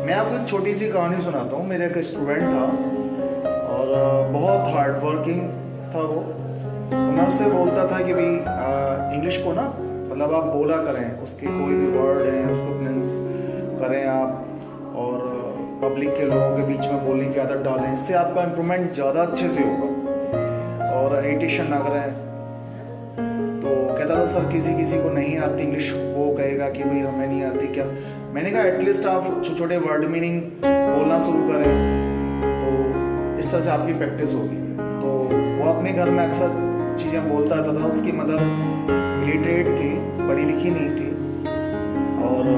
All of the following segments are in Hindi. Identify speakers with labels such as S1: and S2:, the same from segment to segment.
S1: मैं आपको एक छोटी सी कहानी सुनाता हूँ। मेरा एक स्टूडेंट था और बहुत हार्ड वर्किंग था वो। तो मैं उससे बोलता था कि भाई इंग्लिश को ना मतलब आप बोला करें, उसके कोई भी वर्ड है उसको प्रोनाउंस करें आप, और पब्लिक के लोगों के बीच में बोलने की आदत डालें। इससे आपका इम्प्रूवमेंट ज़्यादा अच्छे से होगा और इरिटेशन ना करें। तो कहता था सर किसी को नहीं आती इंग्लिश, वो कहेगा कि भाई हमें नहीं आती क्या। मैंने कहा एटलीस्ट आप छोटे छोटे वर्ड मीनिंग बोलना शुरू करें, तो इस तरह से आपकी प्रैक्टिस होगी। तो वो अपने घर में अक्सर चीज़ें बोलता रहता था। उसकी मदर इलिटरेट थी, पढ़ी लिखी नहीं थी, और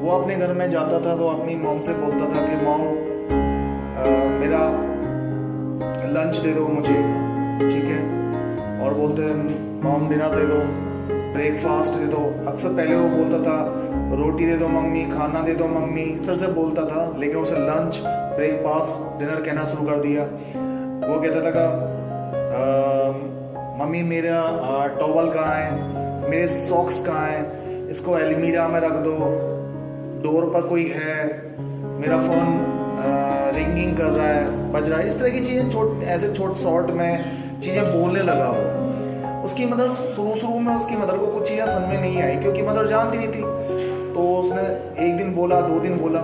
S1: वो अपने घर में जाता था तो अपनी मॉम से बोलता था कि मॉम मेरा लंच दे दो मुझे, ठीक है। और बोलते मॉम डिनर दे दो, ब्रेकफास्ट दे दो। अक्सर पहले वो बोलता था रोटी दे दो मम्मी, खाना दे दो मम्मी, इस तरह से बोलता था। लेकिन उसे लंच, ब्रेकफास्ट, डिनर कहना शुरू कर दिया। वो कहता था कि मम्मी मेरा टॉवल कहाँ है, मेरे सॉक्स कहाँ हैं, इसको अलमीरा में रख दो, डोर पर कोई है, मेरा फ़ोन रिंगिंग कर रहा है, बज रहा है। इस तरह की चीज़ें ऐसे शॉर्ट में चीज़ें बोलने लगा वो। उसकी मदर शुरू में उसकी मदर को कुछ चीज़ें समझ में नहीं आई, क्योंकि मदर जानती नहीं थी। तो उसने एक दिन बोला, 2 दिन बोला,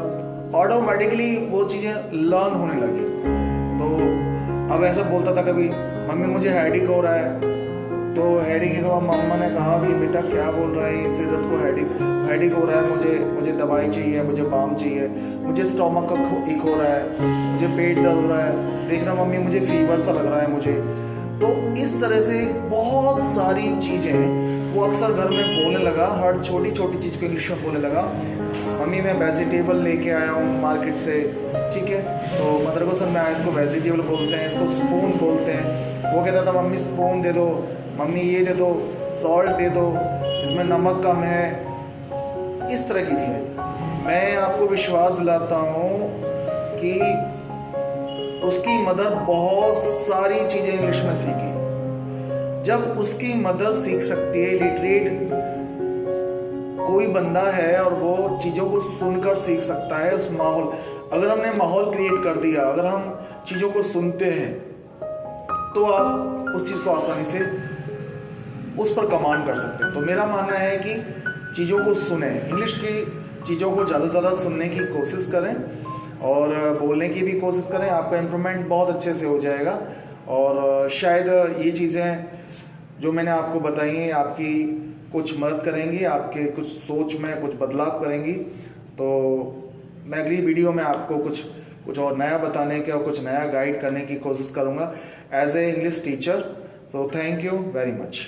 S1: ऑटोमेटिकली वो चीज़ें लर्न होने लगी। तो अब ऐसा बोलता था कभी मम्मी मुझे हेडेक हो रहा है, तो हेडेक के बाद मम्मा ने कहा कि बेटा क्या बोल रहा है, इस इज़्ज़त को हेडेक हो रहा है, मुझे दवाई चाहिए, मुझे बाम चाहिए, मुझे स्टोमक का एक हो रहा है, मुझे पेट दर्द हो रहा है, देखना मम्मी मुझे फीवर सा लग रहा है मुझे। तो इस तरह से बहुत सारी चीज़ें वो अक्सर घर में बोलने लगा। हर छोटी छोटी चीज़ को इंग्लिश में बोलने लगा। मम्मी मैं वेजिटेबल लेके आया हूँ मार्केट से, ठीक है। तो मदर को समझ में आया इसको वेजिटेबल बोलते हैं, इसको स्पून बोलते हैं। वो कहता था मम्मी स्पून दे दो, मम्मी ये दे दो, सॉल्ट दे दो, इसमें नमक कम है। इस तरह की चीज़ें मैं आपको विश्वास दिलाता हूँ कि उसकी मदर बहुत सारी चीज़ें इंग्लिश में सीखी। जब उसकी मदर सीख सकती है, लिटरेट कोई बंदा है और वो चीज़ों को सुनकर सीख सकता है। उस माहौल, अगर हमने माहौल क्रिएट कर दिया, अगर हम चीज़ों को सुनते हैं, तो आप उस चीज़ को आसानी से उस पर कमांड कर सकते हैं। तो मेरा मानना है कि चीज़ों को सुने, इंग्लिश की चीज़ों को ज़्यादा से ज़्यादा सुनने की कोशिश करें और बोलने की भी कोशिश करें। आपका इम्प्रूवमेंट बहुत अच्छे से हो जाएगा। और शायद ये चीज़ें जो मैंने आपको बताई हैं आपकी कुछ मदद करेंगी, आपके कुछ सोच में कुछ बदलाव करेंगी। तो मैं अगली वीडियो में आपको कुछ और नया बताने के और कुछ नया गाइड करने की कोशिश करूँगा as a English teacher. So thank you very much.